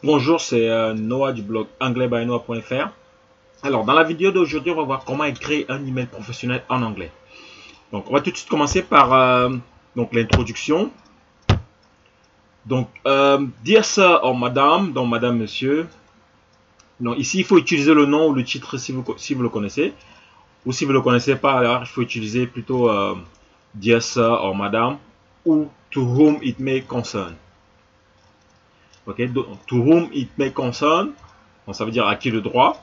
Bonjour, c'est Noah du blog anglais-by-noah.fr. Alors, dans la vidéo d'aujourd'hui, on va voir comment écrire un email professionnel en anglais. Donc, on va tout de suite commencer par l'introduction. Donc, Dear Sir or Madame, donc Madame, Monsieur. Donc, ici, il faut utiliser le nom ou le titre si vous le connaissez. Ou si vous ne le connaissez pas, alors il faut utiliser plutôt Dear Sir or Madame ou To whom it may concern. Ok, donc, To whom it may concern, donc ça veut dire à qui le droit.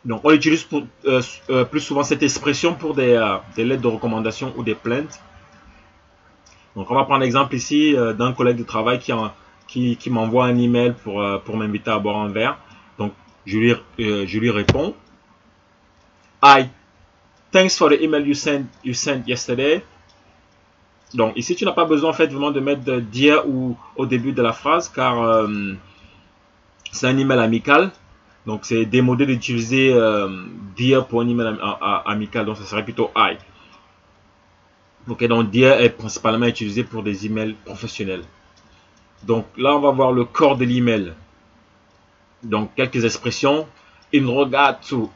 Donc, on utilise plus souvent cette expression pour des lettres de recommandation ou des plaintes. Donc, on va prendre l'exemple ici d'un collègue de travail qui m'envoie un email pour m'inviter à boire un verre. Donc, je lui réponds. Hi, thanks for the email you sent yesterday. Donc, ici, tu n'as pas besoin en fait vraiment de mettre de dear ou au début de la phrase car c'est un email amical. Donc, c'est démodé d'utiliser dear pour un email amical. Donc, ça serait plutôt I. Ok, donc dear est principalement utilisé pour des emails professionnels. Donc, là, on va voir le corps de l'email. Donc, quelques expressions. In regard to,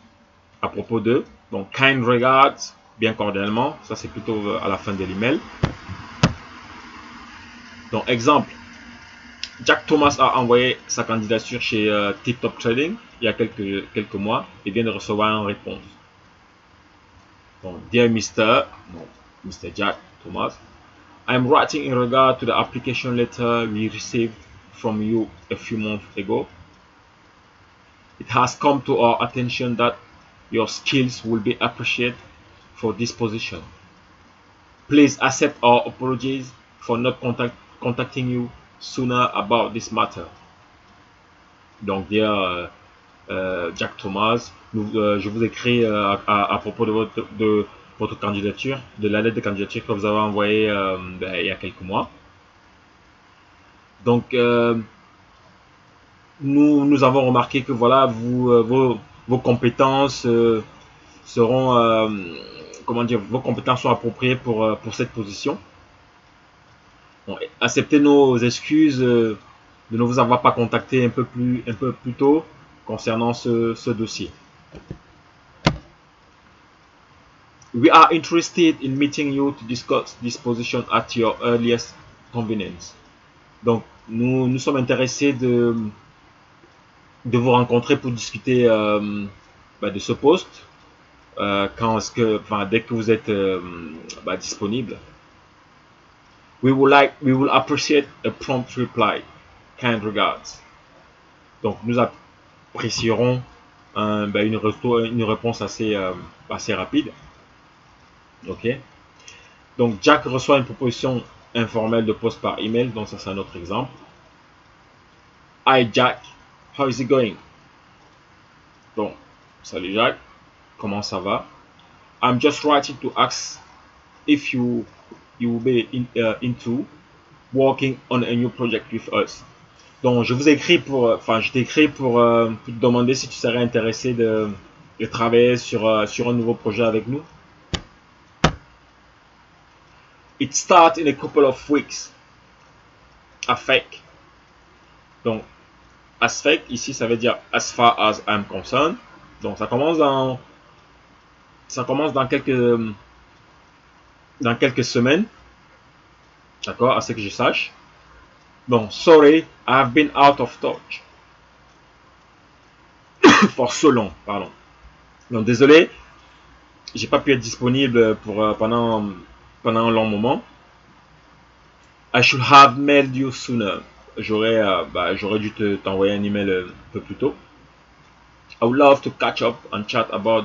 à propos de. Donc, kind regards, bien cordialement. Ça, c'est plutôt à la fin de l'email. Donc, exemple. Jack Thomas a envoyé sa candidature chez Tip Top Trading il y a quelques mois et vient de recevoir une réponse. Donc, Dear Mr. Jack Thomas, I'm writing in regard to the application letter we received from you a few months ago. It has come to our attention that your skills will be appreciated for this position. Please accept our apologies for not contacting you sooner about this matter. Donc, Dear Jack Thomas, je vous écris à propos de votre candidature, de la lettre de candidature que vous avez envoyée il y a quelques mois. Donc, nous avons remarqué que voilà, vos compétences seront, comment dire, vos compétences sont appropriées pour cette position. Bon, acceptez nos excuses de ne vous avoir pas contacté un peu plus tôt concernant ce dossier. We are interested in meeting you to discuss this position at your earliest convenience. Donc, nous sommes intéressés de vous rencontrer pour discuter de ce poste dès que vous êtes disponible. We will appreciate a prompt reply. Kind regards. Donc, nous apprécierons une réponse assez rapide. Ok. Donc, Jack reçoit une proposition informelle de poste par email. Donc, ça, c'est un autre exemple. Hi, Jack. How is it going? Donc, salut, Jack. Comment ça va? I'm just writing to ask if you will be into working on a new project with us. Donc, je vous écris je t'écris pour te demander si tu serais intéressé de travailler sur un nouveau projet avec nous. It starts in a couple of weeks. Affect. Donc, affect, ici, ça veut dire as far as I'm concerned. Donc, ça commence dans quelques semaines. D'accord, à ce que je sache. Donc, sorry, I've been out of touch. For so long, pardon. Donc, désolé, j'ai pas pu être disponible pendant un long moment. I should have mailed you sooner. J'aurais dû t'envoyer un email un peu plus tôt. I would love to catch up and chat about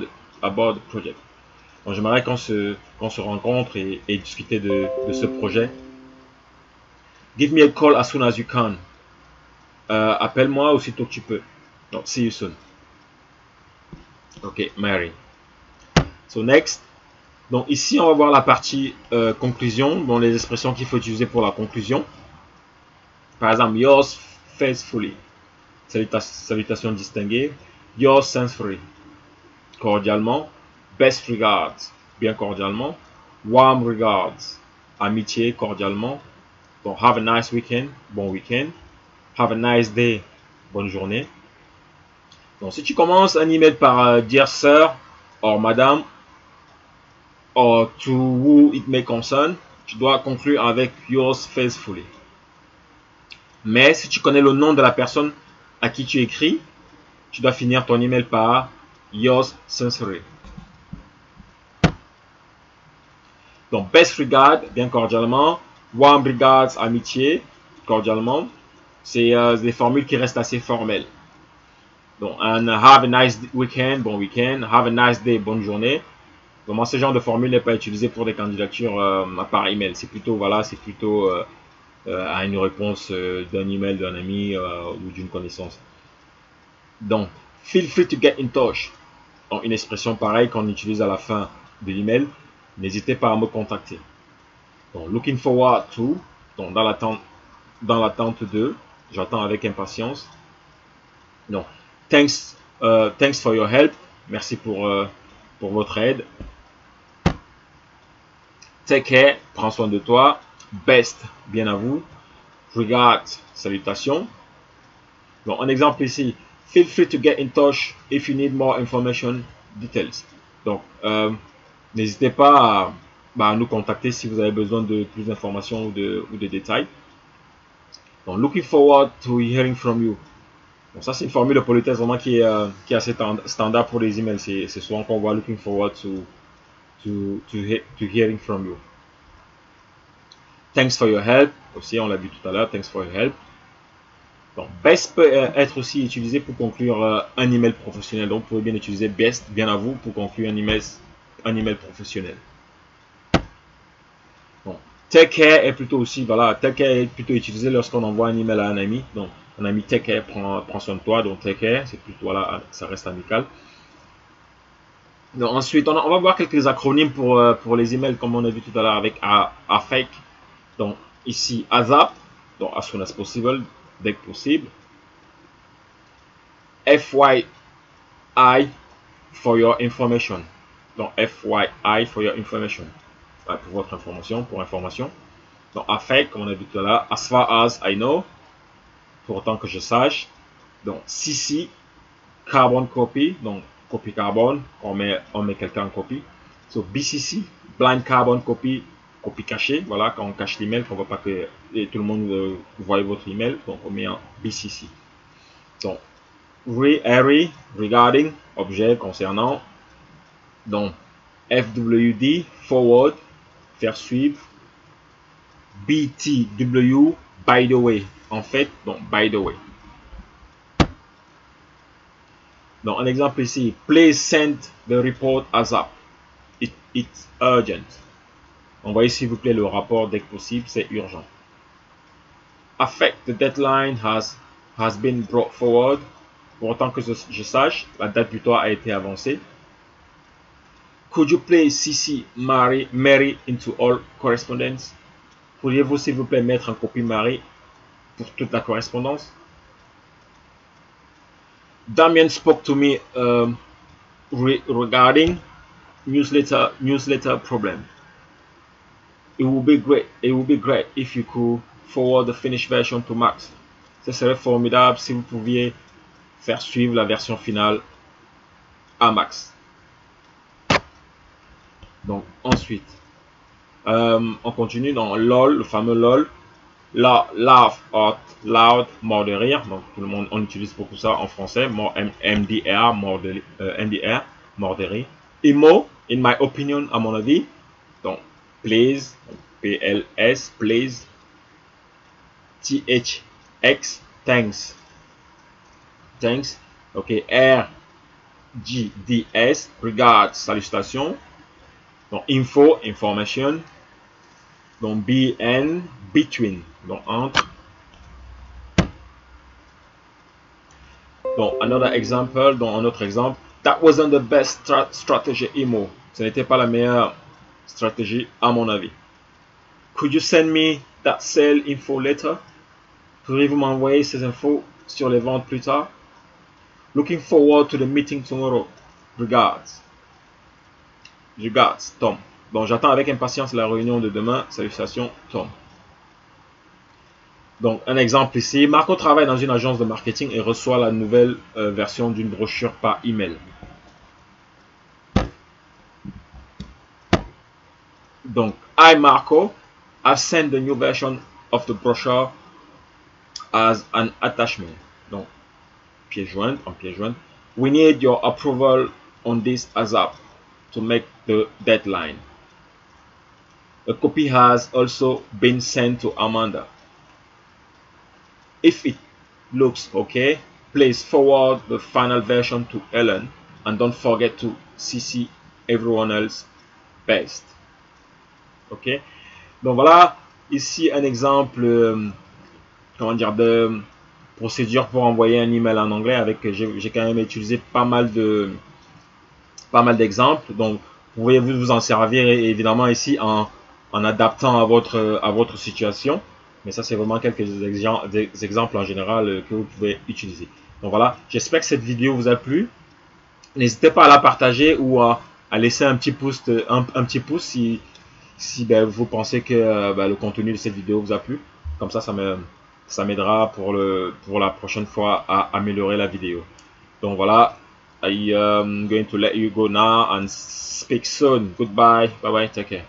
the project. Donc, j'aimerais qu'on se rencontre et discuter de ce projet. Give me a call as soon as you can. Appelle-moi aussitôt que tu peux. Donc, see you soon. Ok, Mary. So, next. Donc, ici, on va voir la partie conclusion. Bon, les expressions qu'il faut utiliser pour la conclusion. Par exemple, yours faithfully. Salutations distinguées. Yours sincerely. Cordialement. Best regards. Bien cordialement. Warm regards. Amitié, cordialement. Donc, have a nice weekend. Bon week-end. Have a nice day. bonne journée. Donc, si tu commences un email par Dear Sir, or Madame, or to who it may concern, tu dois conclure avec Yours faithfully. Mais si tu connais le nom de la personne à qui tu écris, tu dois finir ton email par Yours sincerely. Donc, best regard, bien cordialement. Warm regards, amitié, cordialement. C'est des formules qui restent assez formelles. Donc, and have a nice weekend, bon week-end. Have a nice day, bonne journée. Donc, ce genre de formule n'est pas utilisé pour des candidatures par email. C'est plutôt, voilà, c'est plutôt à une réponse d'un email d'un ami ou d'une connaissance. Donc, feel free to get in touch. Donc, une expression pareille qu'on utilise à la fin de l'email. N'hésitez pas à me contacter. Donc, looking forward to. Donc, dans l'attente de. J'attends avec impatience. Donc, thanks for your help. Merci pour votre aide. Take care. Prends soin de toi. Best. Bien à vous. Regards. Salutations. Donc, un exemple ici. Feel free to get in touch if you need more information, details. Donc, n'hésitez pas à nous contacter si vous avez besoin de plus d'informations ou de détails. Donc, looking forward to hearing from you. Donc, ça, c'est une formule de politesse vraiment qui est assez standard pour les emails. C'est souvent qu'on voit looking forward to hearing from you. Thanks for your help. Aussi, on l'a vu tout à l'heure. Thanks for your help. Donc, best peut être aussi utilisé pour conclure un email professionnel. Donc, vous pouvez bien utiliser best, bien à vous, pour conclure un email professionnel. Donc, take care est plutôt aussi, voilà, take care est plutôt utilisé lorsqu'on envoie un email à un ami. Donc, un ami take care, prends soin de toi. Donc, take care, c'est plutôt, voilà, ça reste amical. Donc, ensuite, on va voir quelques acronymes pour les emails, comme on a vu tout à l'heure avec AFAQ. Donc, ici, ASAP, donc as soon as possible, dès que possible. FYI for your information. Donc, FYI for your information. Pour votre information, pour information. Donc, AFAQ, comme on a vu tout à l'heure, as far as I know, pour autant que je sache. Donc, CC, carbon copy, donc copie carbone, on met quelqu'un en copie. So, BCC, blind carbon copy, copie cachée, voilà, quand on cache l'email, qu'on ne veut pas que tout le monde voie votre email, donc on met en BCC. Donc, regarding, objet concernant. Donc, FWD, forward, faire suivre. BTW, by the way, en fait, donc by the way. Donc, un exemple ici, please send the report ASAP. It's urgent. Envoyez s'il vous plaît le rapport dès que possible, c'est urgent. Affect, the deadline has been brought forward. Pour autant que je sache, la date butoir a été avancée. Could you please CC Mary into all correspondence? Pourriez-vous s'il vous plaît mettre en copie Mary pour toute la correspondance? Damien spoke to me regarding newsletter problem. It would be great if you could forward the finished version to Max. Ce serait formidable si vous pouviez faire suivre la version finale à Max. Donc ensuite, on continue dans LOL, le fameux LOL. Laugh out loud, mort de rire. Donc tout le monde, on utilise beaucoup ça en français. MDR, MDR, mort de rire. Emo, in my opinion, à mon avis. Donc please, PLS, please. THX, thanks. Thanks. Ok, RGDS, regards, salutation. Donc info, information. Donc BN, between, donc entre. Donc un autre exemple, that wasn't the best strategy emo. Ce n'était pas la meilleure stratégie à mon avis. Could you send me that sale info later? Pourriez-vous m'envoyer ces infos sur les ventes plus tard? Looking forward to the meeting tomorrow. Regards. Regards, Tom. Donc j'attends avec impatience la réunion de demain. Salutations, Tom. Donc, un exemple ici, Marco travaille dans une agence de marketing et reçoit la nouvelle version d'une brochure par email. Donc, I, Marco, have sent the new version of the brochure as an attachment. Donc, pièce jointe, en pièce jointe. We need your approval on this ASAP to make the deadline. A copy has also been sent to Amanda. If it looks okay, please forward the final version to Ellen and don't forget to CC everyone else best. Ok, donc voilà ici un exemple comment dire de procédure pour envoyer un email en anglais avec j'ai quand même utilisé pas mal d'exemples, donc vous pouvez vous en servir évidemment ici en adaptant à votre situation, mais ça c'est vraiment quelques exemples en général que vous pouvez utiliser. Donc voilà, j'espère que cette vidéo vous a plu. N'hésitez pas à la partager ou à laisser un petit pouce si vous pensez que le contenu de cette vidéo vous a plu. Comme ça m'aidera pour la prochaine fois à améliorer la vidéo. Donc voilà, I am going to let you go now and speak soon. Goodbye. Bye bye. Take care.